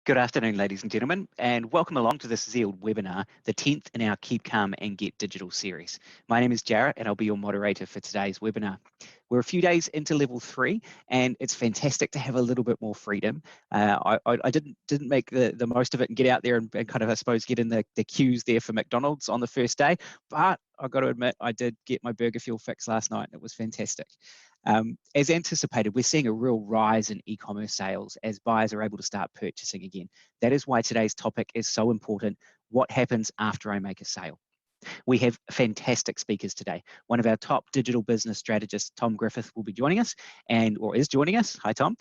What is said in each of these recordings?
Good afternoon, ladies and gentlemen, and welcome along to this Zeald webinar, the 10th in our Keep Calm and Get Digital series. My name is Jarrett, and I'll be your moderator for today's webinar. We're a few days into level 3, and it's fantastic to have a little bit more freedom. I didn't make the most of it and get out there and kind of, I suppose, get in the queues there for McDonald's on the first day, but I've got to admit, I did get my burger fuel fix last night, and it was fantastic. As anticipated, we're seeing a real rise in e-commerce sales as buyers are able to start purchasing again. That is why today's topic is so important. What happens after I make a sale? We have fantastic speakers today. One of our top digital business strategists, Tom Griffith, will be joining us or is joining us. Hi, Tom.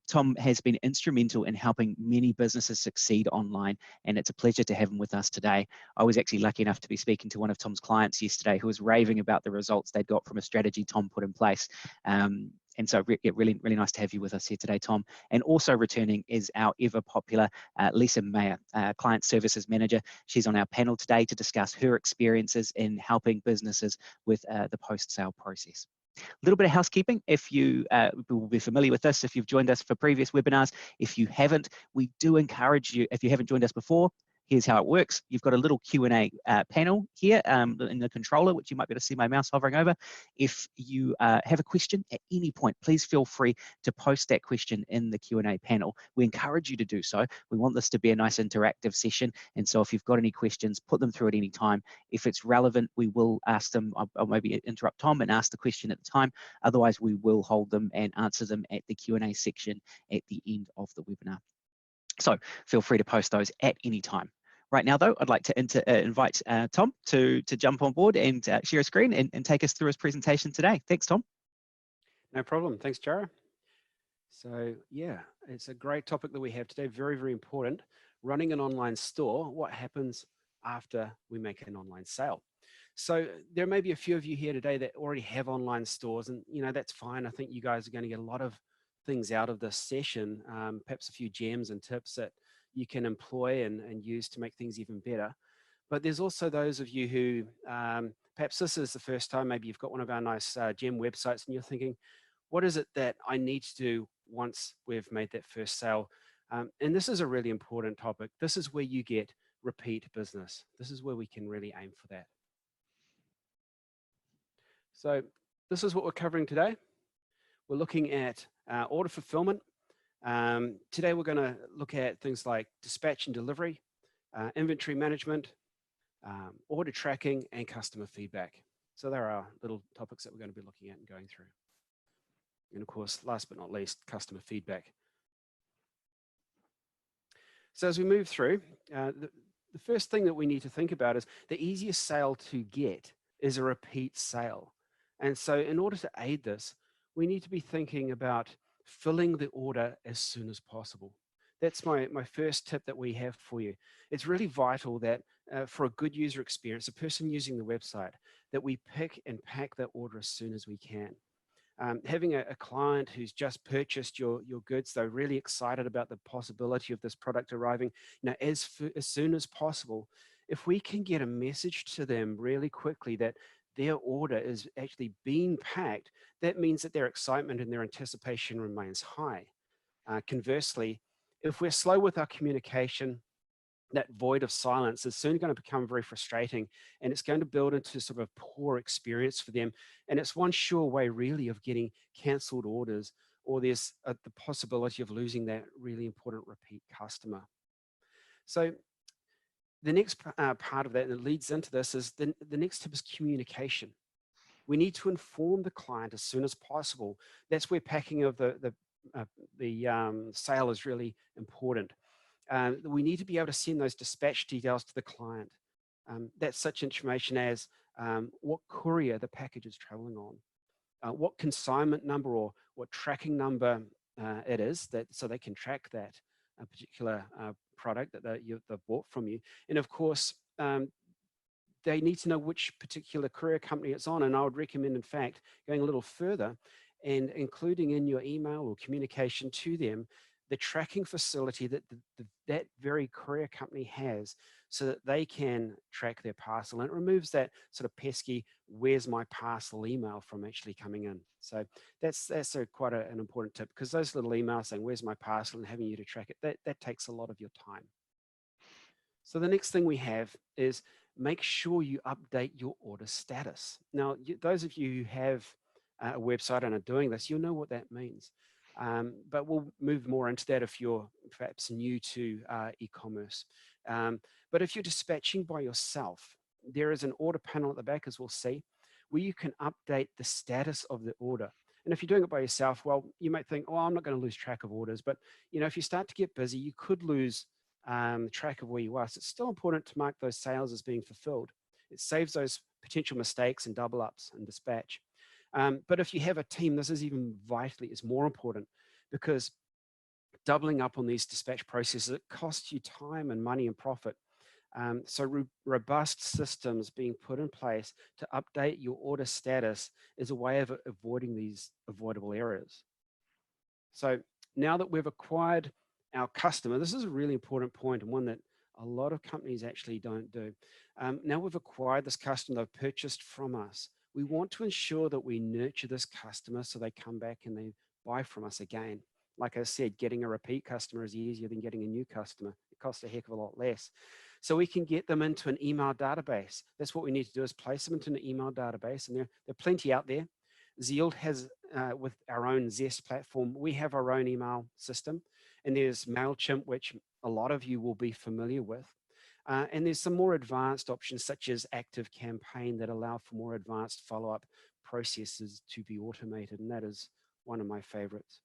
Tom has been instrumental in helping many businesses succeed online, and it's a pleasure to have him with us today. I was actually lucky enough to be speaking to one of Tom's clients yesterday who was raving about the results they'd got from a strategy Tom put in place. And so really nice to have you with us here today, Tom. And also returning is our ever popular Lisa Mayer, Client Services Manager. She's on our panel today to discuss her experiences in helping businesses with the post-sale process. A little bit of housekeeping. If you will be familiar with this, if you've joined us for previous webinars, if you haven't, we do encourage you, if you haven't joined us before, here's how it works. You've got a little Q&A panel here in the controller, which you might be able to see my mouse hovering over. If you have a question at any point, please feel free to post that question in the Q&A panel. We encourage you to do so. We want this to be a nice interactive session. And so if you've got any questions, put them through at any time. If it's relevant, we will ask them. I'll maybe interrupt Tom and ask the question at the time. Otherwise, we will hold them and answer them at the Q&A section at the end of the webinar. So feel free to post those at any time. Right now, though, I'd like to invite Tom to jump on board and share a screen and take us through his presentation today. Thanks, Tom. No problem. Thanks, Jarrett. So yeah, it's a great topic that we have today. Very, very important. Running an online store, what happens after we make an online sale? So there may be a few of you here today that already have online stores, and that's fine. I think you guys are going to get a lot of things out of this session, perhaps a few gems and tips that you can employ and use to make things even better. But there's also those of you who perhaps this is the first time, maybe you've got one of our nice gem websites and you're thinking, what is it that I need to do once we've made that first sale? And this is a really important topic. This is where you get repeat business. This is where we can really aim for that. So this is what we're covering today. We're looking at order fulfillment. Today we're going to look at things like dispatch and delivery, inventory management, order tracking, and customer feedback. So there are little topics that we're going to be looking at and going through. And of course, last but not least, customer feedback. So as we move through, the first thing that we need to think about is the easiest sale to get is a repeat sale. And so in order to aid this, we need to be thinking about filling the order as soon as possible. That's my first tip that we have for you. It's really vital that for a good user experience, a person using the website, that we pick and pack that order as soon as we can. Having a client who's just purchased your goods, they're really excited about the possibility of this product arriving, as soon as possible. If we can get a message to them really quickly that their order is actually being packed, that means that their excitement and their anticipation remains high. Conversely, if we're slow with our communication, that void of silence is soon going to become very frustrating, and it's going to build into sort of a poor experience for them. And it's one sure way really of getting cancelled orders, or there's the possibility of losing that really important repeat customer. So the next part of that that leads into this is the next tip is communication. We need to inform the client as soon as possible. That's where packing of the sale is really important. We need to be able to send those dispatch details to the client. That's such information as what courier the package is traveling on, what consignment number or what tracking number it is, so they can track that particular product that they've bought from you. And of course, they need to know which particular courier company it's on. And I would recommend, in fact, going a little further and including in your email or communication to them the tracking facility that that very courier company has, so that they can track their parcel, and it removes that sort of pesky "where's my parcel" email from actually coming in. So that's quite an important tip, because those little emails saying "where's my parcel" and having you to track it, that takes a lot of your time. So the next thing we have is make sure you update your order status. Now, those of you who have a website and are doing this, you'll know what that means. But we'll move more into that if you're perhaps new to e-commerce. But if you're dispatching by yourself, there is an order panel at the back, as we'll see, where you can update the status of the order. And if you're doing it by yourself, well, you might think, oh, I'm not going to lose track of orders. But if you start to get busy, you could lose track of where you are. So it's still important to mark those sales as being fulfilled. It saves those potential mistakes and double ups and dispatch. But if you have a team, this is even vitally, it's more important, because doubling up on these dispatch processes, it costs you time and money and profit. So robust systems being put in place to update your order status is a way of avoiding these avoidable errors. So now that we've acquired our customer, this is a really important point, and one that a lot of companies actually don't do. Now we've acquired this customer, they've purchased from us. We want to ensure that we nurture this customer so they come back and they buy from us again. Like I said, getting a repeat customer is easier than getting a new customer. It costs a heck of a lot less. So we can get them into an email database. That's what we need to do, is place them into an email database, and there are plenty out there. Zeald has, with our own Zest platform, we have our own email system, and there's MailChimp, which a lot of you will be familiar with. And there's some more advanced options, such as ActiveCampaign, that allow for more advanced follow-up processes to be automated, and that is one of my favorites.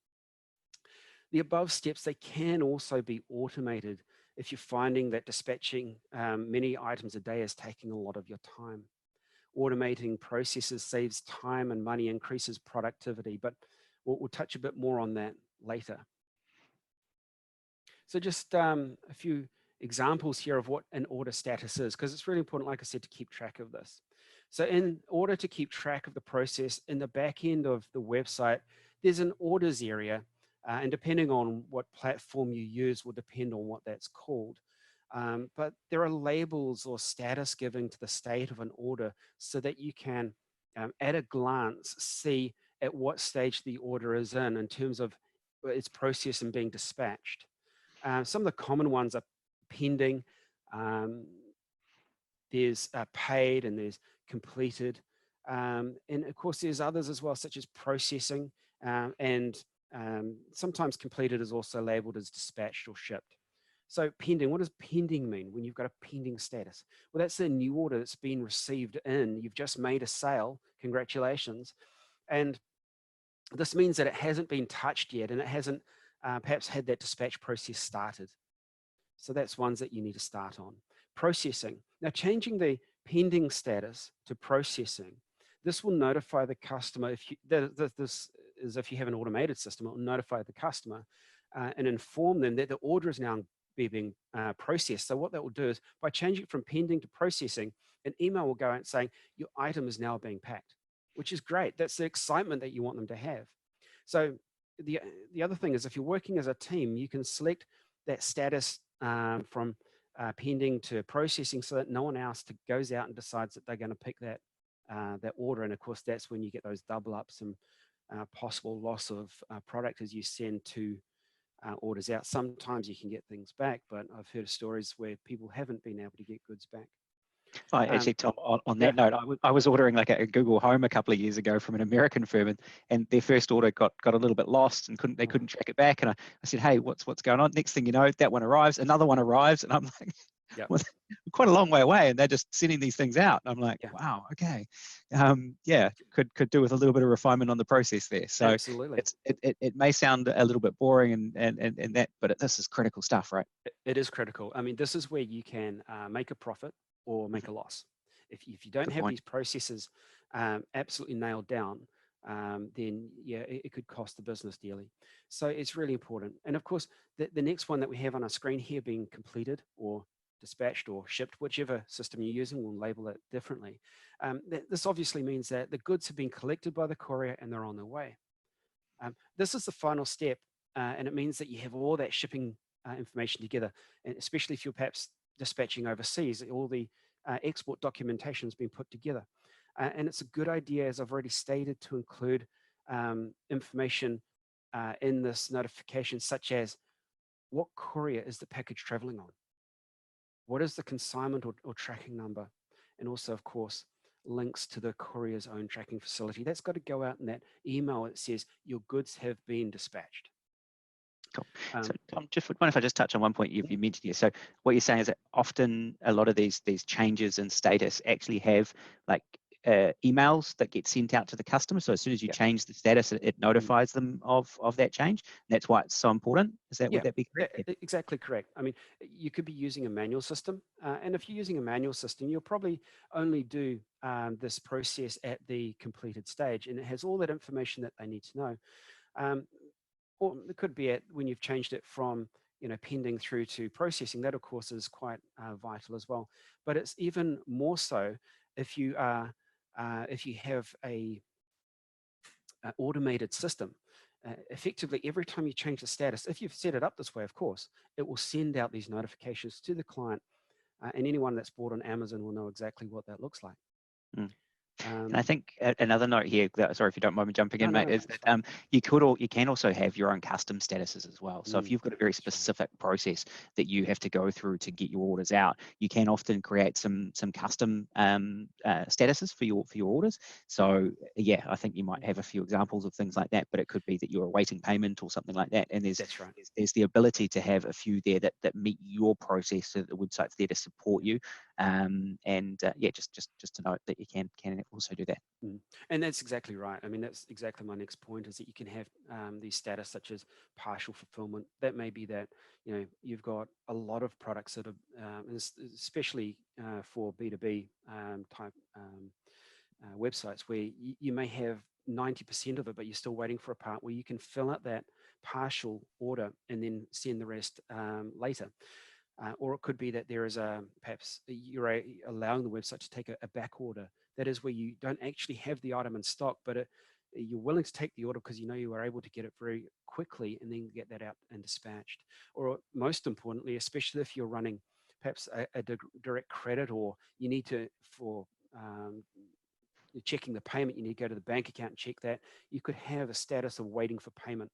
The above steps, they can also be automated if you're finding that dispatching many items a day is taking a lot of your time. Automating processes saves time and money, increases productivity, but we'll touch a bit more on that later. So just a few examples here of what an order status is, because it's really important, like I said, to keep track of this. So in order to keep track of the process, in the back end of the website, there's an orders area, and depending on what platform you use will depend on what that's called. But there are labels or status giving to the state of an order, so that you can, at a glance, see at what stage the order is in terms of its process and being dispatched. Some of the common ones are pending, there's paid, and there's completed. And of course, there's others as well, such as processing, and sometimes completed is also labeled as dispatched or shipped. So pending, what does pending mean when you've got a pending status? Well, that's a new order that's been received in. You've just made a sale, congratulations. And this means that it hasn't been touched yet, and it hasn't perhaps had that dispatch process started. So that's ones that you need to start on. Processing. Now, changing the pending status to processing, this will notify the customer. This is if you have an automated system, it will notify the customer and inform them that the order is now being processed. So what that will do is, by changing it from pending to processing, an email will go out saying your item is now being packed, which is great. That's the excitement that you want them to have. So the other thing is, if you're working as a team, you can select that status from pending to processing, so that no one else goes out and decides that they're going to pick that order. And of course, that's when you get those double ups and possible loss of product as you send two orders out. Sometimes you can get things back, but I've heard of stories where people haven't been able to get goods back. Actually, Tom, on that note, I was ordering like a Google Home a couple of years ago from an American firm, and their first order got a little bit lost and they couldn't track it back. And I said, hey, what's going on? Next thing you know, that one arrives, another one arrives, and I'm like, well, quite a long way away, and they're just sending these things out. And I'm like, wow, okay, could do with a little bit of refinement on the process there. So absolutely, it may sound a little bit boring and that, but this is critical stuff, right? It is critical. I mean, this is where you can make a profit or make a loss. If you don't have these processes absolutely nailed down, then it could cost the business dearly. So it's really important. And of course, the next one that we have on our screen here, being completed or dispatched or shipped, whichever system you're using, we'll label it differently. This obviously means that the goods have been collected by the courier and they're on their way. This is the final step and it means that you have all that shipping information together, and especially if you're perhaps dispatching overseas, all the export documentation has been put together. And it's a good idea, as I've already stated, to include information in this notification, such as what courier is the package traveling on? What is the consignment or tracking number? And also, of course, links to the courier's own tracking facility. That's got to go out in that email that says your goods have been dispatched. Cool. So Tom, just wonder if I just touch on one point you mentioned here. So what you're saying is that often a lot of these changes in status actually have like emails that get sent out to the customer. So as soon as you change the status, it notifies them of that change. And that's why it's so important. Would that be correct? Exactly correct. I mean, you could be using a manual system, and if you're using a manual system, you'll probably only do this process at the completed stage, and it has all that information that they need to know. Or it could be when you've changed it from pending through to processing. That, of course, is quite vital as well. But it's even more so if you are if you have a automated system. Effectively, every time you change the status, if you've set it up this way, of course, it will send out these notifications to the client, and anyone that's bought on Amazon will know exactly what that looks like. And I think another note here, sorry if you don't mind me jumping in, mate, is that you can also have your own custom statuses as well. So if you've got a very specific process that you have to go through to get your orders out, you can often create some custom statuses for your orders. So yeah, I think you might have a few examples of things like that, but it could be that you're awaiting payment or something like that. And there's the ability to have a few there that meet your process, so that the website's there to support you. Yeah, just to note that you can also do that. And that's exactly right. I mean, that's exactly my next point, is that you can have these status such as partial fulfillment. That may be that you've got a lot of products that are, especially for B2B type websites, where you may have 90% of it, but you're still waiting for a part, where you can fill out that partial order and then send the rest later. Or it could be that there is perhaps you're allowing the website to take a back order. That is where you don't actually have the item in stock, but you're willing to take the order because you are able to get it very quickly and then get that out and dispatched. Or most importantly, especially if you're running perhaps a direct credit, or you need to, for you're checking the payment, you need to go to the bank account and check that, you could have a status of waiting for payment.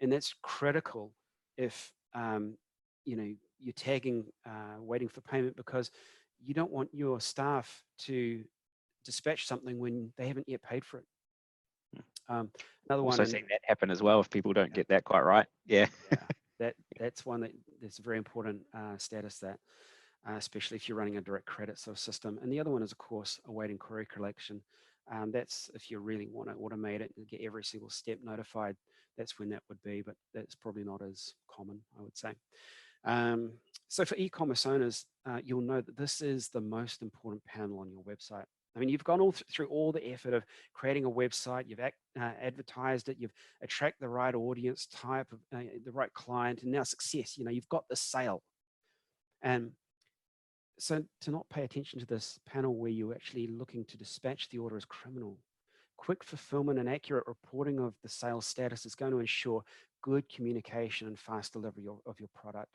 And that's critical if you're tagging waiting for payment, because you don't want your staff to dispatch something when they haven't yet paid for it. Another also one, seen that happen as well if people don't get that quite right. That's one that's a very important status, that especially if you're running a direct credit sort of system. And the other one is, of course, awaiting query collection. That's if you really want to automate it and get every single step notified, that's when that would be, but that's probably not as common, I would say. So for e-commerce owners, you'll know that this is the most important panel on your website. I mean, you've gone through all the effort of creating a website, you've advertised it, you've attracted the right audience type, of the right client, and now success. You've got the sale. And so to not pay attention to this panel where you're actually looking to dispatch the order is criminal. Quick fulfillment and accurate reporting of the sales status is going to ensure good communication and fast delivery of your product.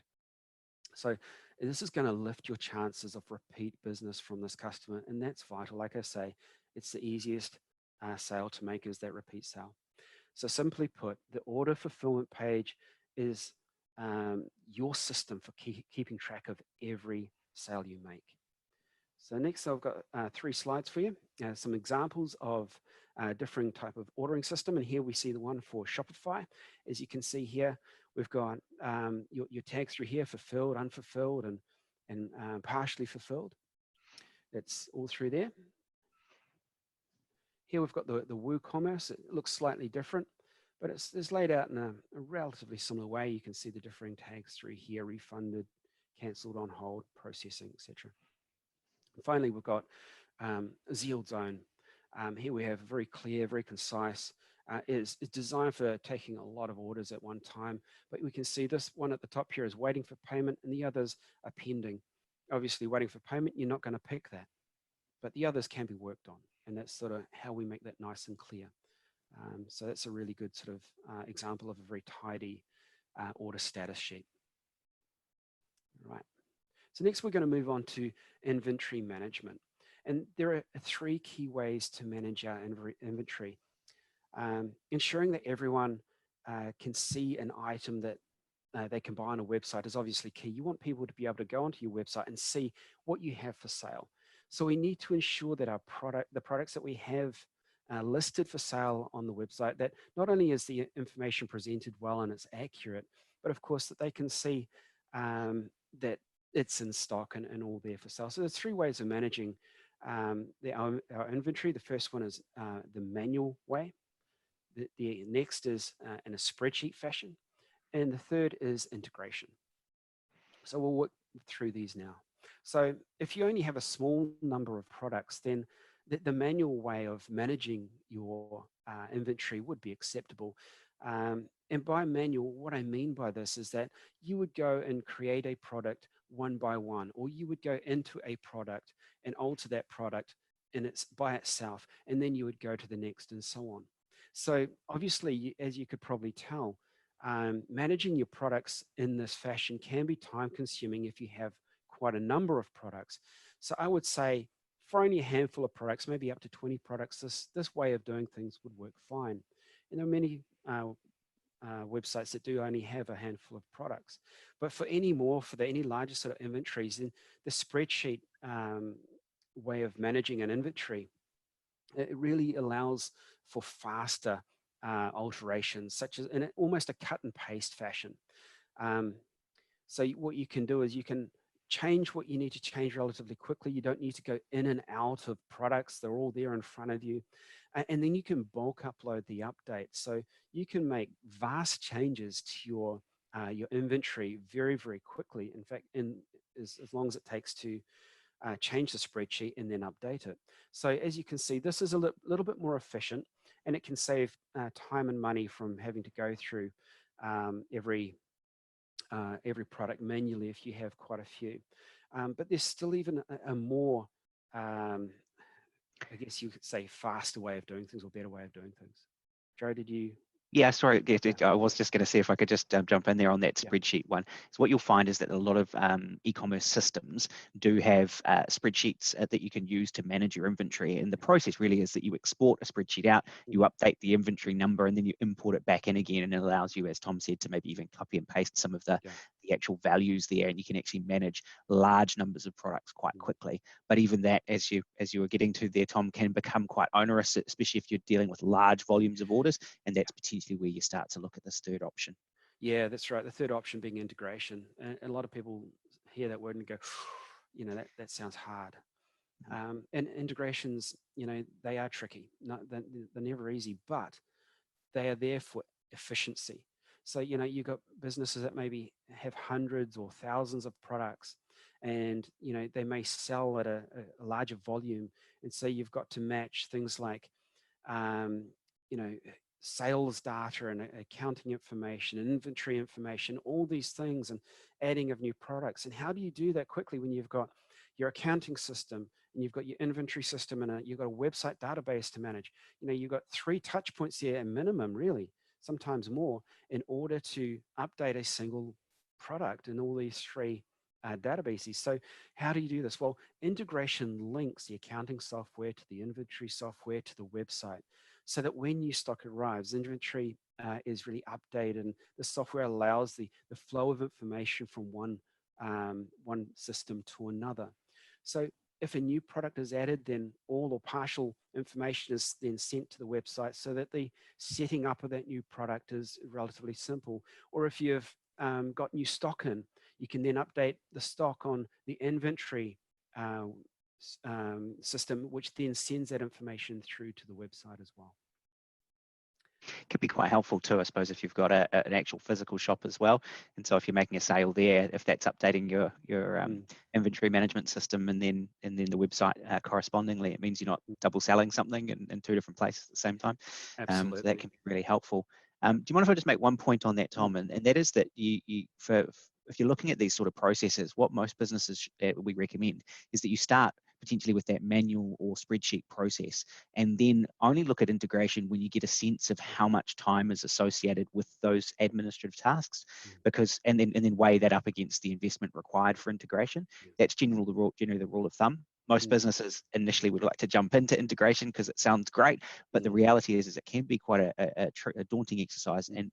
So this is going to lift your chances of repeat business from this customer, and that's vital. Like I say, it's the easiest sale to make, is that repeat sale. So simply put, the order fulfillment page is your system for keeping track of every sale you make. So next, I've got 3 slides for you, some examples of different type of ordering system. And here we see the one for Shopify. As you can see here, we've got your tags through here: fulfilled, unfulfilled, and partially fulfilled. That's all through there. Here we've got the WooCommerce. It looks slightly different, but it's laid out in a relatively similar way. You can see the differing tags through here: refunded, cancelled, on hold, processing, etc. Finally, we've got Zeald Zone. Here we have very clear, very concise. It's designed for taking a lot of orders at one time, but we can see this one at the top here is waiting for payment, and the others are pending. Obviously, waiting for payment, you're not going to pick that, but the others can be worked on, and that's sort of how we make that nice and clear. So that's a really good sort of example of a very tidy order status sheet. Right. So next we're going to move on to inventory management. And there are 3 key ways to manage our inventory. Ensuring that everyone can see an item that they can buy on a website is obviously key. You want people to be able to go onto your website and see what you have for sale. So we need to ensure that the products that we have listed for sale on the website, that not only is the information presented well and it's accurate, but of course that they can see that it's in stock and all there for sale. So there's 3 ways of managing our inventory. The first one is the manual way. The next is in a spreadsheet fashion. And the third is integration. So we'll work through these now. So if you only have a small number of products, then the manual way of managing your inventory would be acceptable. And by manual, what I mean by this is that you would go and create a product one by one, or you would go into a product and alter that product by itself, and then you would go to the next and so on. So obviously, as you could probably tell, managing your products in this fashion can be time consuming if you have quite a number of products. So I would say for only a handful of products, maybe up to 20 products, this way of doing things would work fine. And there are many websites that do only have a handful of products. But for any larger sort of inventories, then the spreadsheet way of managing an inventory, it really allows for faster alterations, such as in almost a cut and paste fashion. So what you can do is you can change what you need to change relatively quickly. You don't need to go in and out of products. They're all there in front of you. And then you can bulk upload the updates. So you can make vast changes to your inventory very, very quickly. In fact, as long as it takes to change the spreadsheet and then update it. So as you can see, this is a little bit more efficient, and it can save time and money from having to go through every product manually if you have quite a few. But there's still even a more, I guess you could say, faster way of doing things, or better way of doing things. Joe, did you? Yeah, sorry, I was just going to see if I could just jump in there on that spreadsheet one. So what you'll find is that a lot of e-commerce systems do have spreadsheets that you can use to manage your inventory. And the process really is that you export a spreadsheet out, you update the inventory number, and then you import it back in again. And it allows you, as Tom said, to maybe even copy and paste some of the actual values there, and you can actually manage large numbers of products quite quickly. But even that, as you were getting to there, Tom, can become quite onerous, especially if you're dealing with large volumes of orders, and that's potentially where you start to look at this third option. Yeah, that's right. The third option being integration. And a lot of people hear that word and go, that sounds hard. And integrations, they are tricky. They're never easy, but they are there for efficiency. So, you've got businesses that maybe have hundreds or thousands of products, and, they may sell at a larger volume. And so you've got to match things like, sales data and accounting information and inventory information, all these things, and adding of new products. And how do you do that quickly when you've got your accounting system and you've got your inventory system and you've got a website database to manage? You've got 3 touch points here at minimum, really, sometimes more, in order to update a single product in all these 3 databases. So how do you do this? Well, integration links the accounting software to the inventory software to the website, so that when new stock arrives, inventory is really updated, and the software allows the flow of information from one system to another. So if a new product is added, then all or partial information is then sent to the website, so that the setting up of that new product is relatively simple. Or if you've got new stock in, you can then update the stock on the inventory system, which then sends that information through to the website as well. Could be quite helpful too, I suppose, if you've got an actual physical shop as well. And so if you're making a sale there, if that's updating your inventory management system and then the website correspondingly, it means you're not double selling something in 2 different places at the same time. Absolutely. So that can be really helpful. Do you mind if I just make one point on that, Tom? And that is that if you're looking at these sort of processes, what most businesses we recommend is that you start potentially with that manual or spreadsheet process, and then only look at integration when you get a sense of how much time is associated with those administrative tasks, because and then weigh that up against the investment required for integration. That's generally the rule of thumb. Most businesses initially would like to jump into integration because it sounds great, but the reality is it can be quite a daunting exercise and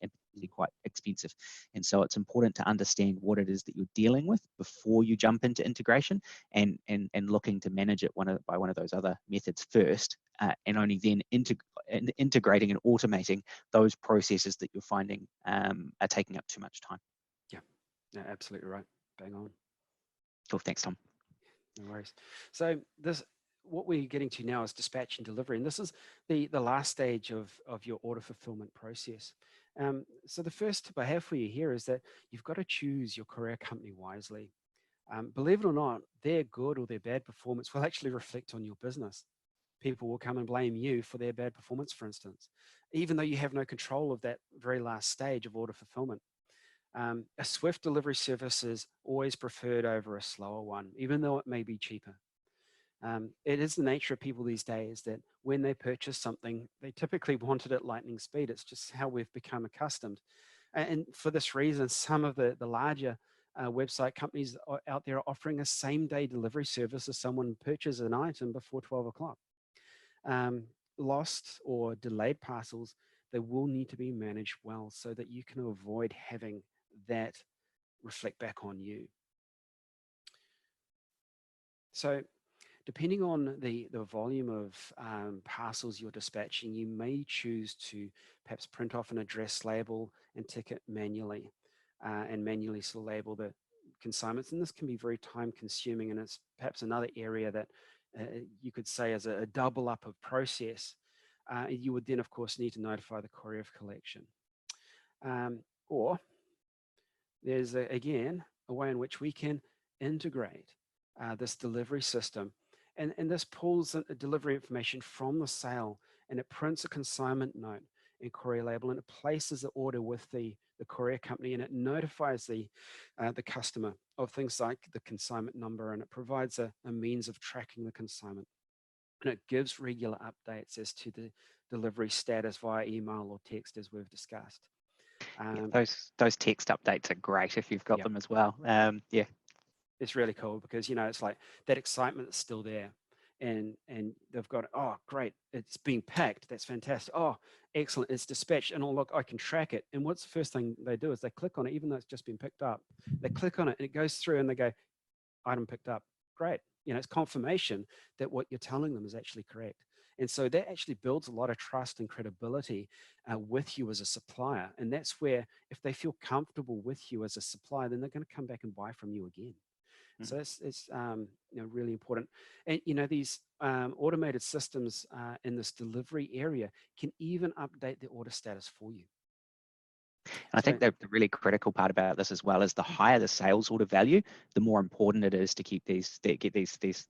quite expensive. And so it's important to understand what it is that you're dealing with before you jump into integration, and looking to manage it by one of those other methods first, and only then integrating and automating those processes that you're finding are taking up too much time. Yeah, absolutely right. Bang on. Cool, thanks, Tom. No worries. So what we're getting to now is dispatch and delivery, and this is the last stage of your order fulfillment process. So the first tip I have for you here is that you've got to choose your courier company wisely. Believe it or not, their good or their bad performance will actually reflect on your business. People will come and blame you for their bad performance, for instance, even though you have no control of that very last stage of order fulfillment. A swift delivery service is always preferred over a slower one, even though it may be cheaper. It is the nature of people these days that when they purchase something, they typically want it at lightning speed. It's just how we've become accustomed. And for this reason, some of the larger website companies out there are offering a same-day delivery service as someone purchases an item before 12 o'clock. Lost or delayed parcels, they will need to be managed well so that you can avoid having that reflect back on you. So depending on the volume of parcels you're dispatching, you may choose to perhaps print off an address label and tick it manually, and manually sort of label the consignments. And this can be very time consuming, and it's perhaps another area that you could say is a double up of process. You would then, of course, need to notify the courier of collection. Or there's, again, a way in which we can integrate this delivery system. And this pulls delivery information from the sale, and it prints a consignment note and courier label, and it places the order with the courier company, and it notifies the customer of things like the consignment number, and it provides a means of tracking the consignment. And it gives regular updates as to the delivery status via email or text, as we've discussed. Those text updates are great if you've got them as well. Yeah. It's really cool because, it's like that excitement is still there, and they've got, oh, great, it's being packed. That's fantastic. Oh, excellent. It's dispatched, and oh, look, I can track it. And what's the first thing they do is they click on it, even though it's just been picked up. They click on it and it goes through, and they go, item picked up. Great. It's confirmation that what you're telling them is actually correct. And so that actually builds a lot of trust and credibility with you as a supplier. And that's where, if they feel comfortable with you as a supplier, then they're going to come back and buy from you again. So it's really important. And these automated systems in this delivery area can even update the order status for you. And I think the really critical part about this as well is the higher the sales order value, the more important it is to get these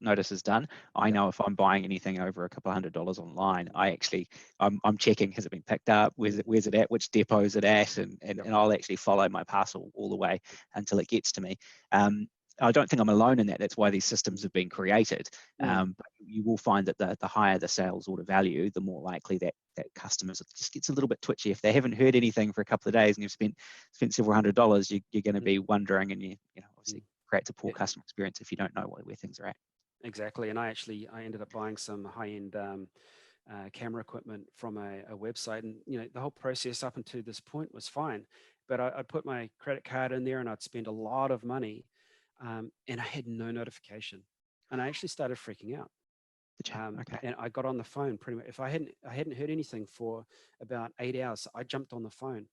notices done. I know if I'm buying anything over a couple $100 online, I'm checking, has it been picked up? Where's it at? Which depot is it at? And I'll actually follow my parcel all the way until it gets to me. I don't think I'm alone in that. That's why these systems have been created. But you will find that the higher the sales order value, the more likely that customers, it just gets a little bit twitchy. If they haven't heard anything for a couple of days and you've spent several $100s, you're going to be wondering, and obviously creates a poor customer experience if you don't know where things are at. Exactly. And I ended up buying some high-end camera equipment from a website, and the whole process up until this point was fine. But I'd put my credit card in there and I'd spend a lot of money. And I had no notification, and I actually started freaking out. And I got on the phone pretty much. If I hadn't heard anything for about 8 hours, I jumped on the phone,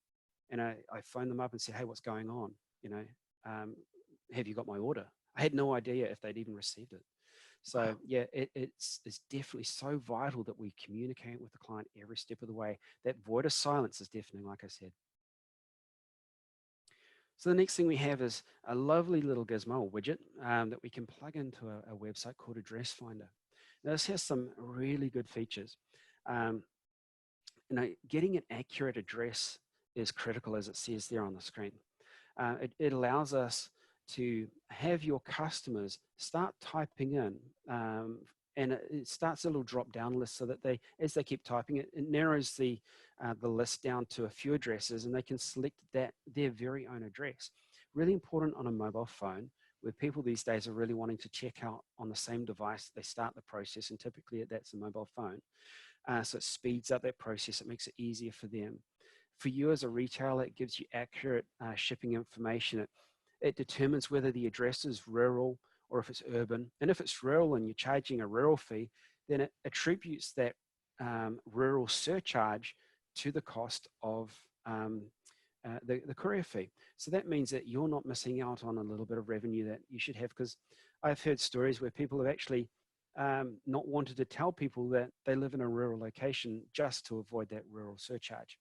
and I phoned them up and said, "Hey, what's going on? Have you got my order?" I had no idea if they'd even received it. So yeah, it's definitely so vital that we communicate with the client every step of the way. That void of silence is deafening, like I said. So the next thing we have is a lovely little gizmo widget that we can plug into a website called Address Finder. Now, this has some really good features. Getting an accurate address is critical, as it says there on the screen. It allows us to have your customers start typing in, and it starts a little drop-down list so that as they keep typing, it narrows the list down to a few addresses, and they can select their very own address. Really important on a mobile phone, where people these days are really wanting to check out on the same device. They start the process, and typically that's a mobile phone. So it speeds up that process. It makes it easier for them. For you as a retailer, it gives you accurate shipping information. It determines whether the address is rural or if it's urban. And if it's rural and you're charging a rural fee, then it attributes that rural surcharge to the cost of the courier fee. So that means that you're not missing out on a little bit of revenue that you should have, because I've heard stories where people have actually not wanted to tell people that they live in a rural location just to avoid that rural surcharge.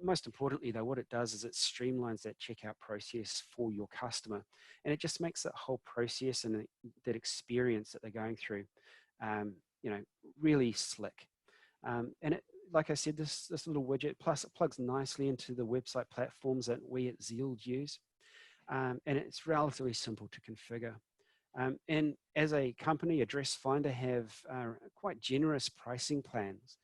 Most importantly, though, what it does is it streamlines that checkout process for your customer, and it just makes that whole process and that experience that they're going through, really slick. And it, like I said, this little widget, plus it plugs nicely into the website platforms that we at Zeald use, and it's relatively simple to configure. And as a company, Address Finder have quite generous pricing plans.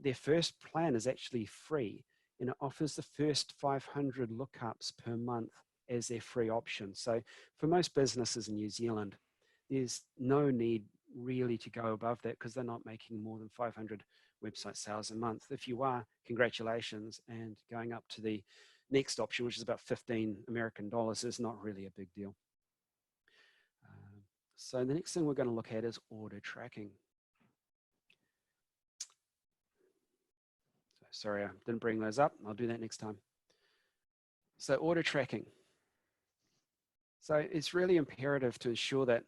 Their first plan is actually free, and it offers the first 500 lookups per month as their free option. So for most businesses in New Zealand, there's no need really to go above that, because they're not making more than 500 website sales a month. If you are, congratulations, and going up to the next option, which is about 15 American dollars, is not really a big deal. So the next thing we're going to look at is order tracking. Sorry, I didn't bring those up. I'll do that next time. So order tracking. So it's really imperative to ensure that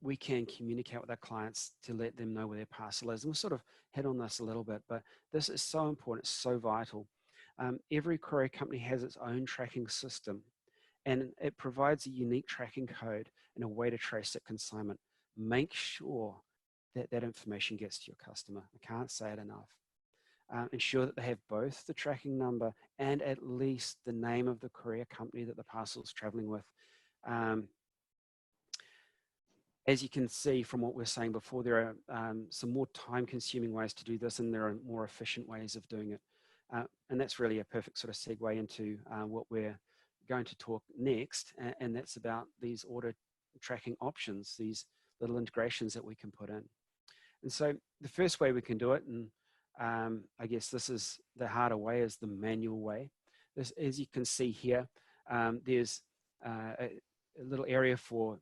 we can communicate with our clients to let them know where their parcel is. And we'll sort of hit on this a little bit, but this is so important, it's so vital. Every courier company has its own tracking system, and it provides a unique tracking code and a way to trace that consignment. Make sure that that information gets to your customer. I can't say it enough. Ensure that they have both the tracking number and at least the name of the courier company that the parcel is traveling with. As you can see from what we're saying before, there are some more time-consuming ways to do this, and there are more efficient ways of doing it. And that's really a perfect sort of segue into what we're going to talk next, and that's about these order tracking options, these little integrations that we can put in. And so the first way we can do it, and I guess this is the harder way, is the manual way. As you can see here, there's a little area for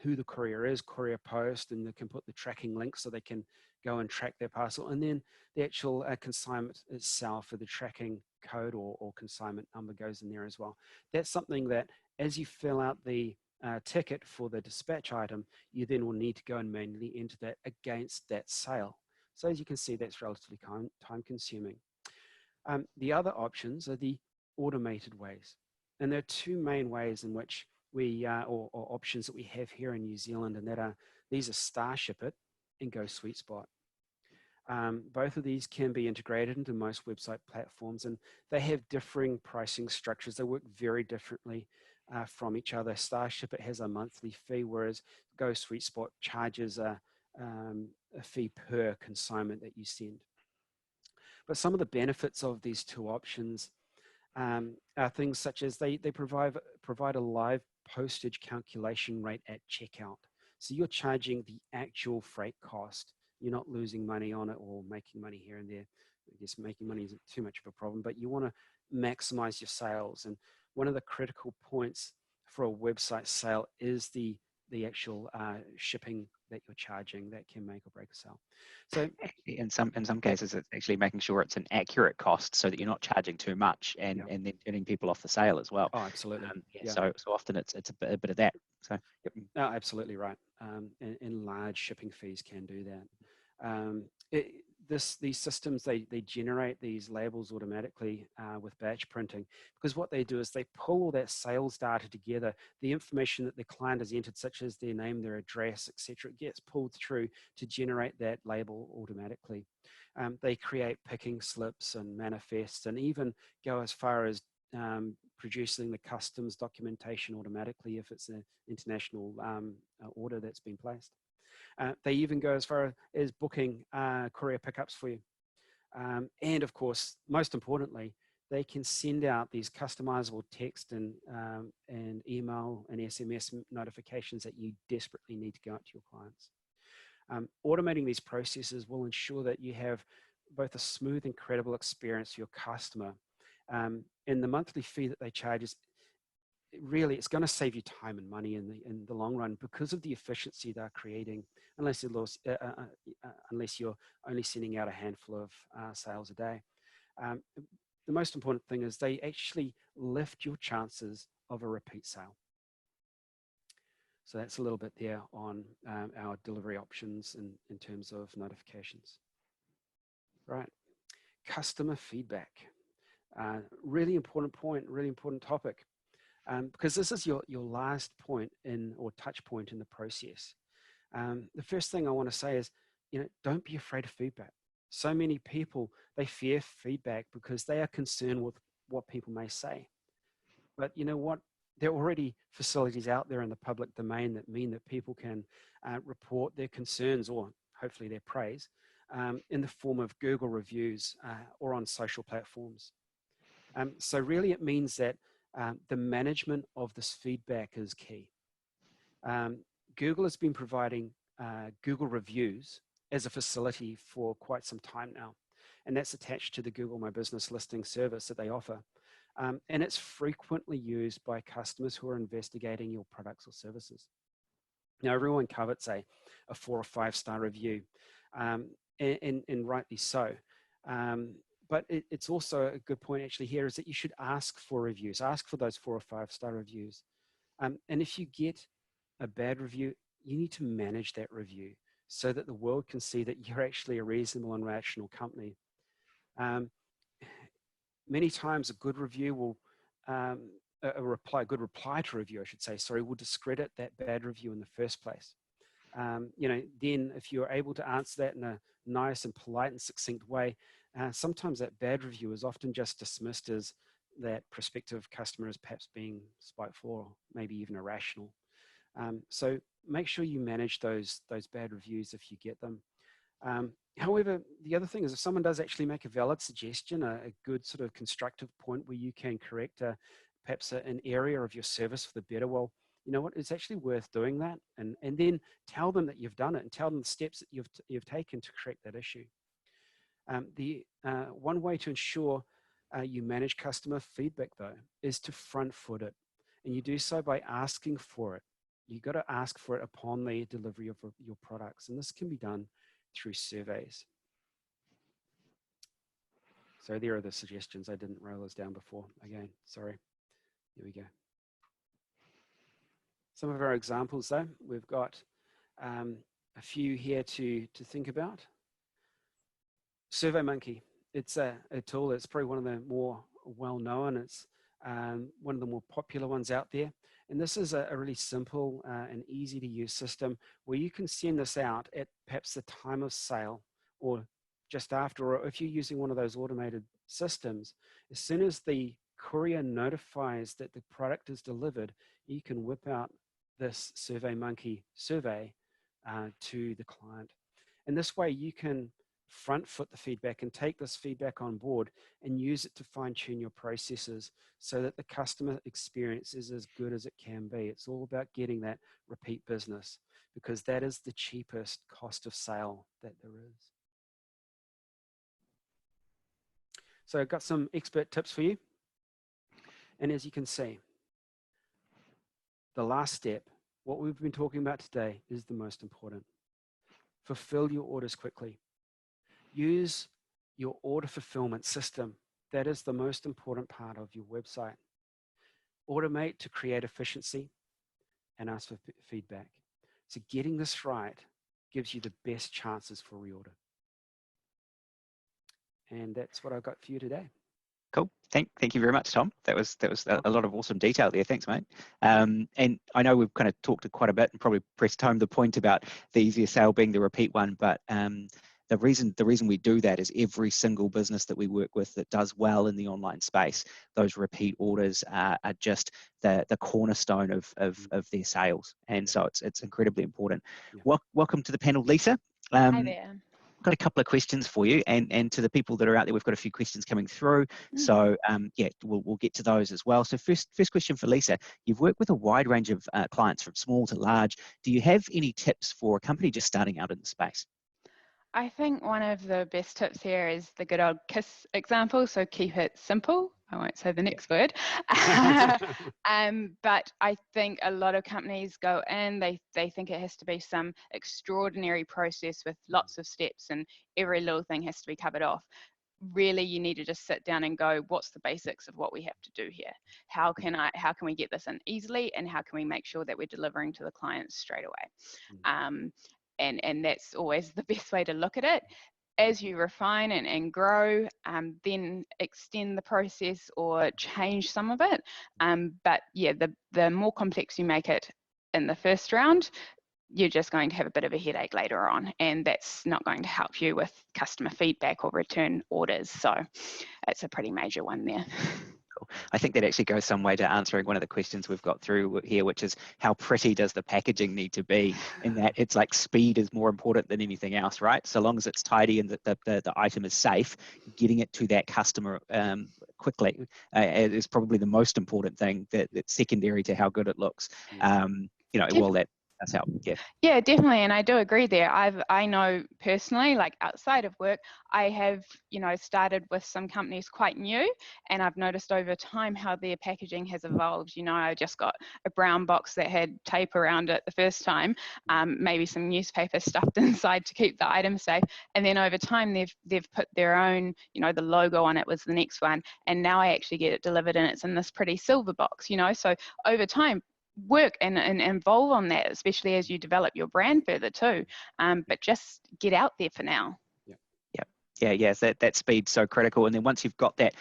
who the courier is, courier post, and they can put the tracking link so they can go and track their parcel. And then the actual consignment itself, or the tracking code or consignment number, goes in there as well. That's something that as you fill out the ticket for the dispatch item, you then will need to go and manually enter that against that sale. So as you can see, that's relatively time consuming. The other options are the automated ways. And there are two main ways in which we, or options that we have here in New Zealand, and these are Starship It and Go Sweet Spot. Both of these can be integrated into most website platforms, and they have differing pricing structures. They work very differently from each other. Starship It has a monthly fee, whereas Go Sweet Spot charges a fee per consignment that you send. But some of the benefits of these two options are things such as they provide a live postage calculation rate at checkout. So you're charging the actual freight cost. You're not losing money on it or making money here and there. I guess making money isn't too much of a problem, but you want to maximize your sales. And one of the critical points for a website sale is the actual shipping that you're charging. That can make or break a sale. So in some cases, it's actually making sure it's an accurate cost so that you're not charging too much and then turning people off the sale as well. Oh, absolutely. So often it's a bit of that. So yep. No, absolutely right. And large shipping fees can do that. These systems, they generate these labels automatically with batch printing, because what they do is they pull all that sales data together. The information that the client has entered, such as their name, their address, etc., gets pulled through to generate that label automatically. They create picking slips and manifests, and even go as far as producing the customs documentation automatically if it's an international order that's been placed. They even go as far as booking courier pickups for you. And of course, most importantly, they can send out these customizable text and email and SMS notifications that you desperately need to go out to your clients. Automating these processes will ensure that you have both a smooth and credible experience for your customer. And the monthly fee that they charge is really, it's going to save you time and money in the long run because of the efficiency they're creating, unless you're only sending out a handful of sales a day. The most important thing is they actually lift your chances of a repeat sale. So that's a little bit there on our delivery options in terms of notifications. Right, customer feedback. Really important point, really important topic. Because this is your last point or touch point in the process. The first thing I want to say is, don't be afraid of feedback. So many people, they fear feedback because they are concerned with what people may say. But you know what? There are already facilities out there in the public domain that mean that people can report their concerns or hopefully their praise in the form of Google reviews or on social platforms. So really it means that the management of this feedback is key. Google has been providing Google reviews as a facility for quite some time now, and that's attached to the Google My Business listing service that they offer. And it's frequently used by customers who are investigating your products or services. Now, everyone covets a 4 or 5 star review, and rightly so. But it's also a good point actually here is that you should ask for reviews, ask for those 4 or 5 star reviews. And if you get a bad review, you need to manage that review so that the world can see that you're actually a reasonable and rational company. Many times a good review will, a good reply to review, I should say, sorry, will discredit that bad review in the first place. Then if you're able to answer that in a nice and polite and succinct way, sometimes that bad review is often just dismissed as that prospective customer is perhaps being spiteful or maybe even irrational. So make sure you manage those bad reviews if you get them. However, the other thing is if someone does actually make a valid suggestion, a good sort of constructive point where you can correct perhaps an area of your service for the better, well, you know what, it's actually worth doing that. And then tell them that you've done it and tell them the steps that you've taken to correct that issue. One way to ensure you manage customer feedback, though, is to front foot it. And you do so by asking for it. You've got to ask for it upon the delivery of your products. And this can be done through surveys. So there are the suggestions. I didn't roll those down before. Again, sorry. Here we go. Some of our examples, though, we've got a few here to think about. SurveyMonkey. It's a tool that's probably one of the more well-known. It's one of the more popular ones out there. And this is a really simple and easy to use system where you can send this out at perhaps the time of sale or just after, or if you're using one of those automated systems, as soon as the courier notifies that the product is delivered, you can whip out this SurveyMonkey survey to the client. And this way you can front foot the feedback and take this feedback on board and use it to fine tune your processes so that the customer experience is as good as it can be. It's all about getting that repeat business because that is the cheapest cost of sale that there is. So I've got some expert tips for you. And as you can see, the last step, what we've been talking about today, is the most important. Fulfill your orders quickly. Use your order fulfillment system. That is the most important part of your website. Automate to create efficiency and ask for feedback. So getting this right gives you the best chances for reorder. And that's what I've got for you today. Cool. Thank you very much, Tom. That was a lot of awesome detail there. Thanks, mate. And I know we've kind of talked quite a bit and probably pressed home the point about the easier sale being the repeat one, but the reason we do that is every single business that we work with that does well in the online space, those repeat orders are just the cornerstone of their sales, and so it's incredibly important. Yeah. Welcome to the panel, Lisa. Hi there. Got a couple of questions for you, and to the people that are out there, we've got a few questions coming through. So yeah, we'll get to those as well. So first question for Lisa. You've worked with a wide range of clients from small to large. Do you have any tips for a company just starting out in the space? I think one of the best tips here is the good old KISS example. So keep it simple. I won't say the next word. But I think a lot of companies go in, they think it has to be some extraordinary process with lots of steps and every little thing has to be covered off. Really, you need to just sit down and go, what's the basics of what we have to do here? How can we get this in easily, and how can we make sure that we're delivering to the clients straight away? And that's always the best way to look at it. As you refine and grow, then extend the process or change some of it. But yeah, the more complex you make it in the first round, you're just going to have a bit of a headache later on, and that's not going to help you with customer feedback or return orders. So it's a pretty major one there. Cool. I think that actually goes some way to answering one of the questions we've got through here, which is how pretty does the packaging need to be? In that it's like speed is more important than anything else, right? So long as it's tidy and that the item is safe, getting it to that customer quickly is probably the most important thing. That's secondary to how good it looks. You know, well, that's how, yeah. Yeah, definitely, and I do agree there. I know personally, like outside of work, I have, started with some companies quite new, and I've noticed over time how their packaging has evolved. I just got a brown box that had tape around it the first time, maybe some newspaper stuffed inside to keep the item safe, and then over time they've put their own, the logo on it was the next one, and now I actually get it delivered and it's in this pretty silver box. So over time, work and evolve on that, especially as you develop your brand further too. But just get out there for now. Yeah, that speed's so critical. And then once you've got that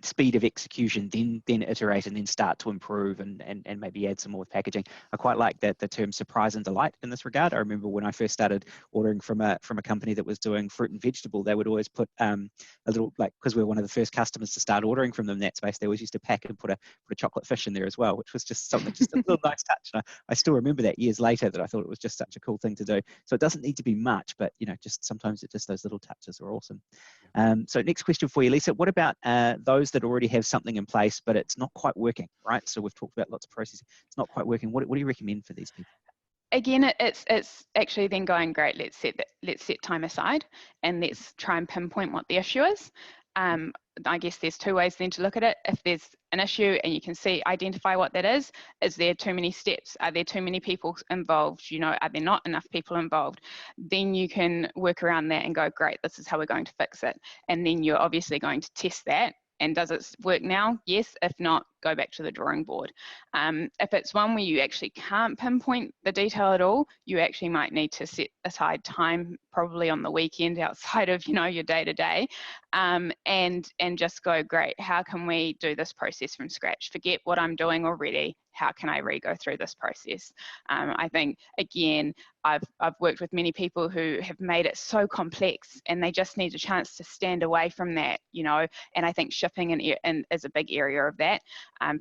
speed of execution, then iterate and then start to improve and maybe add some more with packaging. I quite like the term surprise and delight in this regard. I remember when I first started ordering from a company that was doing fruit and vegetable, they would always put a little, like, because we were one of the first customers to start ordering from them in that space, they always used to pack and put a chocolate fish in there as well, which was just something, just a little nice touch. And I still remember that years later, that I thought it was just such a cool thing to do. So it doesn't need to be much, but just sometimes just those little touches are awesome. So next question for you, Lisa. What about those that already have something in place, but it's not quite working, right? So we've talked about lots of processes. It's not quite working. What do you recommend for these people? Again, it's actually then going, great, let's set time aside and let's try and pinpoint what the issue is. I guess there's two ways then to look at it. If there's an issue and you can identify what that is there too many steps? Are there too many people involved? Are there not enough people involved? Then you can work around that and go, great, this is how we're going to fix it. And then you're obviously going to test that. And does it work now? Yes. If not, go back to the drawing board. If it's one where you actually can't pinpoint the detail at all, you actually might need to set aside time, probably on the weekend outside of your day-to-day, and just go, great, how can we do this process from scratch? Forget what I'm doing already. How can I re-go through this process? I think, again, I've worked with many people who have made it so complex and they just need a chance to stand away from that, and I think shipping is a big area of that.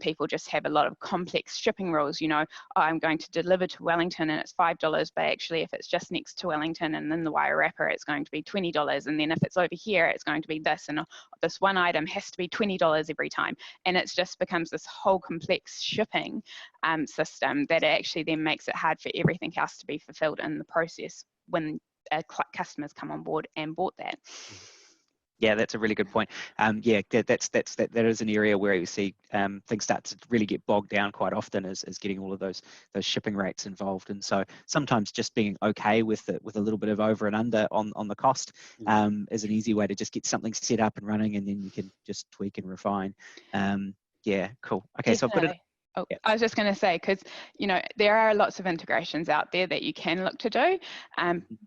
People just have a lot of complex shipping rules, I'm going to deliver to Wellington and it's $5, but actually if it's just next to Wellington and then the wire wrapper, it's going to be $20. And then if it's over here, it's going to be this, and this one item has to be $20 every time. And it just becomes this whole complex shipping system that actually then makes it hard for everything else to be fulfilled in the process when customers come on board and bought that. Yeah, that's a really good point. Yeah, that is an area where you see things start to really get bogged down quite often, is getting all of those shipping rates involved. And so sometimes just being okay with a little bit of over and under on the cost is an easy way to just get something set up and running, and then you can just tweak and refine. Yeah, cool. Okay, so I've got it. Oh, yeah. I was just going to say, because there are lots of integrations out there that you can look to do,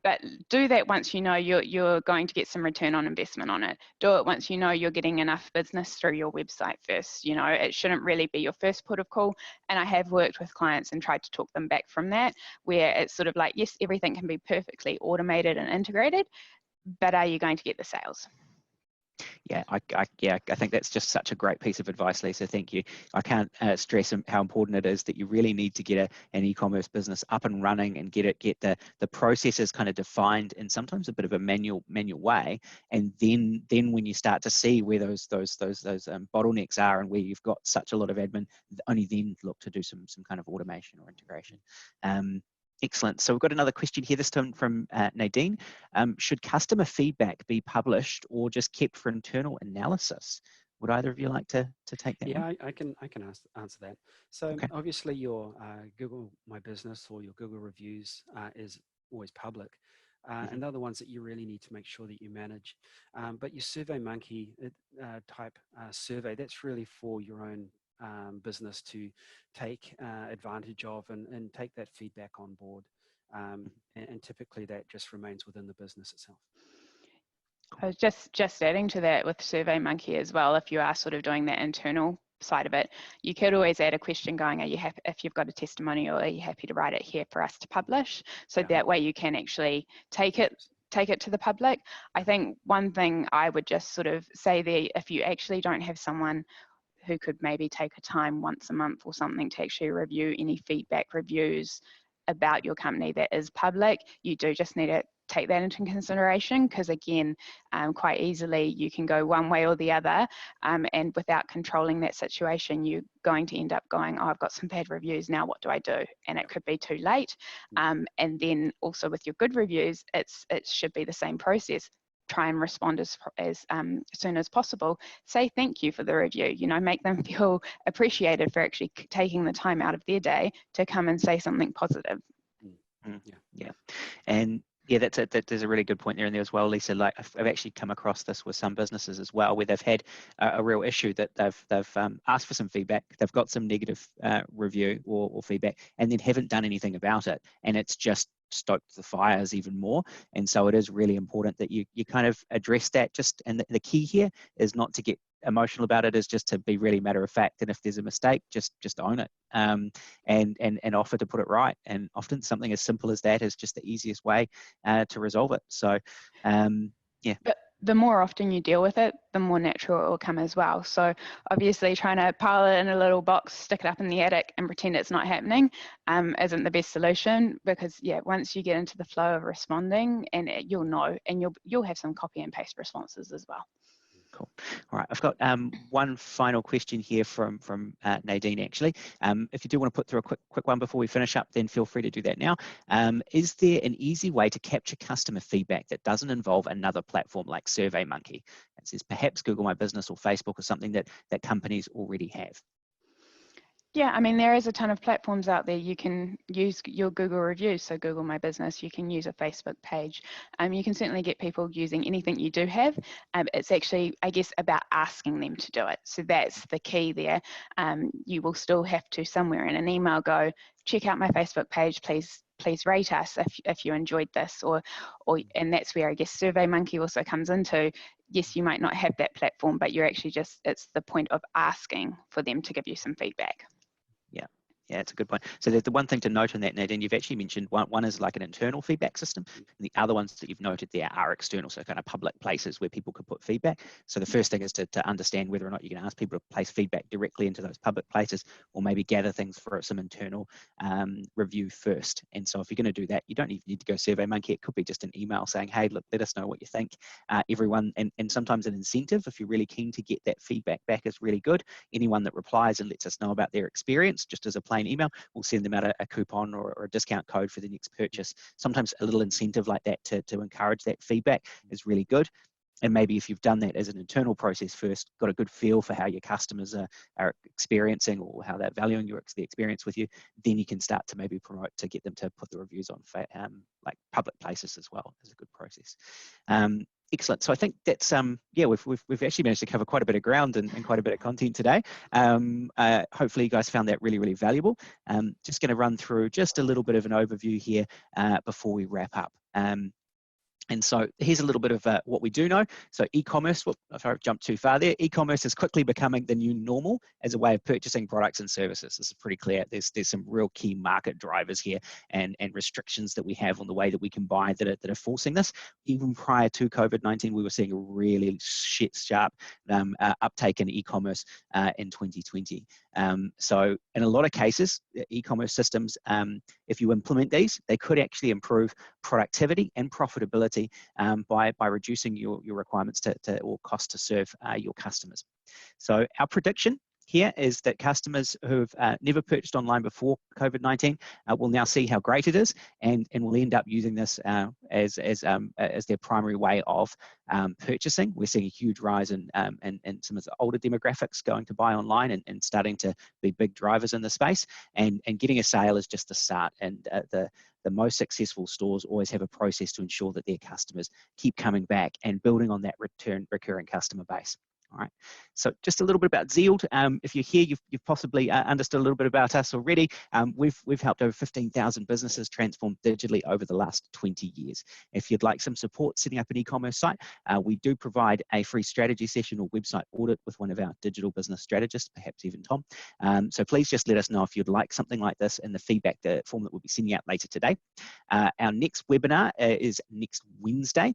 but do that once you're going to get some return on investment on it. Do it once you're getting enough business through your website first. It shouldn't really be your first port of call. And I have worked with clients and tried to talk them back from that, where it's sort of like, yes, everything can be perfectly automated and integrated, but are you going to get the sales? Yeah, I think that's just such a great piece of advice, Lisa. Thank you. I can't stress how important it is that you really need to get an e-commerce business up and running and get the processes kind of defined in sometimes a bit of a manual way, and then when you start to see where those bottlenecks are and where you've got such a lot of admin, only then look to do some kind of automation or integration. Excellent. So we've got another question here, this time from Nadine. Should customer feedback be published or just kept for internal analysis? Would either of you like to take that? Yeah, one? I can answer that. So Okay. obviously your Google My Business or your Google reviews is always public. And they're the ones that you really need to make sure that you manage. But your SurveyMonkey type survey, that's really for your own business to take advantage of and take that feedback on board. And typically that just remains within the business itself. I was just adding to that with SurveyMonkey as well. If you are sort of doing that internal side of it, you could always add a question going, are you happy, if you've got a testimonial, are you happy to write it here for us to publish? So that way you can actually take it to the public. I think one thing I would just sort of say there, if you actually don't have someone who could maybe take a time once a month or something to actually review any feedback reviews about your company that is public, you do just need to take that into consideration, because again, quite easily you can go one way or the other, and without controlling that situation, you're going to end up going, oh, I've got some bad reviews, now what do I do? And it could be too late. And then also with your good reviews, it should be the same process. Try and respond as soon as possible. Say thank you for the review, you know, make them feel appreciated for actually taking the time out of their day to come and say something positive. Yeah. And yeah, there's a really good point there in there as well, Lisa. Like I've actually come across this with some businesses as well, where they've had a real issue that they've asked for some feedback, they've got some negative review or feedback, and then haven't done anything about it, and it's just stoked the fires even more. And so it is really important that you kind of address that. And the key here is not to get emotional about it, is just to be really matter of fact, and if there's a mistake, just own it, and offer to put it right. And often something as simple as that is just the easiest way to resolve it. So yeah. But the more often you deal with it, the more natural it will come as well. So obviously trying to pile it in a little box, stick it up in the attic and pretend it's not happening isn't the best solution, because yeah, once you get into the flow of responding, and you'll know, and you'll have some copy and paste responses as well. Cool. All right, I've got one final question here from Nadine, actually. If you do want to put through a quick one before we finish up, then feel free to do that now. Is there an easy way to capture customer feedback that doesn't involve another platform like SurveyMonkey? It says perhaps Google My Business or Facebook or something that companies already have. Yeah, I mean, there is a ton of platforms out there. You can use your Google reviews, so Google My Business. You can use a Facebook page. You can certainly get people using anything you do have. It's actually, I guess, about asking them to do it. So that's the key there. You will still have to somewhere in an email go, check out my Facebook page, please rate us if you enjoyed this, and that's where I guess SurveyMonkey also comes into. Yes, you might not have that platform, but you're actually it's the point of asking for them to give you some feedback. Yeah, it's a good point. So there's the one thing to note on that, Nadine, you've actually mentioned one is like an internal feedback system, and the other ones that you've noted there are external, so kind of public places where people could put feedback. So the first thing is to understand whether or not you can ask people to place feedback directly into those public places, or maybe gather things for some internal review first. And so if you're going to do that, you don't even need to go SurveyMonkey. It could be just an email saying, hey, look, let us know what you think. Everyone, and sometimes an incentive, if you're really keen to get that feedback back, is really good. Anyone that replies and lets us know about their experience, just as a plain email, we'll send them out a coupon or a discount code for the next purchase. Sometimes a little incentive like that to encourage that feedback is really good. And maybe if you've done that as an internal process first, got a good feel for how your customers are experiencing or how they're valuing the experience with you, then you can start to maybe promote to get them to put the reviews on like public places as well. Is a good process. Excellent. So I think that's yeah, we've actually managed to cover quite a bit of ground and quite a bit of content today. Hopefully you guys found that really, really valuable. Just going to run through just a little bit of an overview here before we wrap up. And so here's a little bit of what we do know. So e-commerce, if I jumped too far there, e-commerce is quickly becoming the new normal as a way of purchasing products and services. This is pretty clear. There's some real key market drivers here and restrictions that we have on the way that we can buy that are forcing this. Even prior to COVID-19, we were seeing a really sharp uptake in e-commerce in 2020. So in a lot of cases, e-commerce systems, if you implement these, they could actually improve productivity and profitability by reducing your requirements or cost to serve your customers. So our prediction here is that customers who've never purchased online before COVID-19 will now see how great it is and will end up using this as their primary way of purchasing. We're seeing a huge rise in some of the older demographics going to buy online and starting to be big drivers in the space, and getting a sale is just the start. And the most successful stores always have a process to ensure that their customers keep coming back and building on that recurring customer base. All right, so just a little bit about Zeald. If you're here, you've possibly understood a little bit about us already. We've helped over 15,000 businesses transform digitally over the last 20 years. If you'd like some support setting up an e-commerce site, we do provide a free strategy session or website audit with one of our digital business strategists, perhaps even Tom. So please just let us know if you'd like something like this in the feedback form that we'll be sending out later today. Our next webinar is next Wednesday,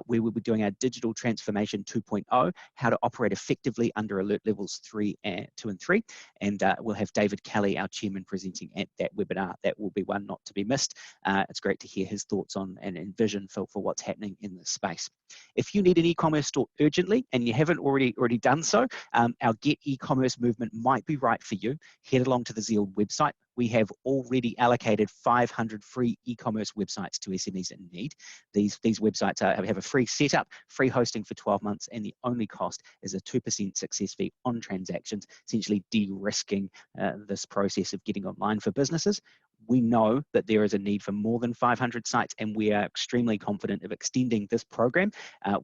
where we'll be doing our digital transformation 2.0, how to operate effectively under alert levels 2 and 3, and we'll have David Kelly, our chairman, presenting at that webinar. That will be one not to be missed. It's great to hear his thoughts on and vision for what's happening in this space. If you need an e-commerce store urgently and you haven't already done so, our Get E-commerce movement might be right for you. Head along to the Zeald website. We have already allocated 500 free e-commerce websites to SMEs in need. These websites have a free setup, free hosting for 12 months, and the only cost is a 2% success fee on transactions, essentially de-risking this process of getting online for businesses. We know that there is a need for more than 500 sites, and we are extremely confident of extending this program.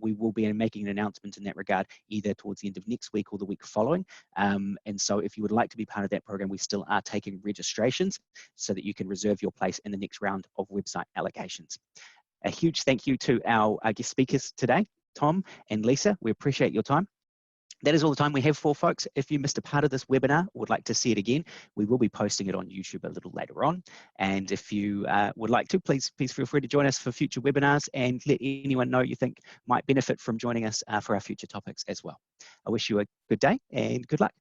We will be making an announcement in that regard either towards the end of next week or the week following. And so if you would like to be part of that program, we still are taking registrations so that you can reserve your place in the next round of website allocations. A huge thank you to our guest speakers today, Tom and Lisa. We appreciate your time. That is all the time we have for, folks. If you missed a part of this webinar or would like to see it again, we will be posting it on YouTube a little later on. And if you would like to, please feel free to join us for future webinars and let anyone know you think might benefit from joining us for our future topics as well. I wish you a good day and good luck.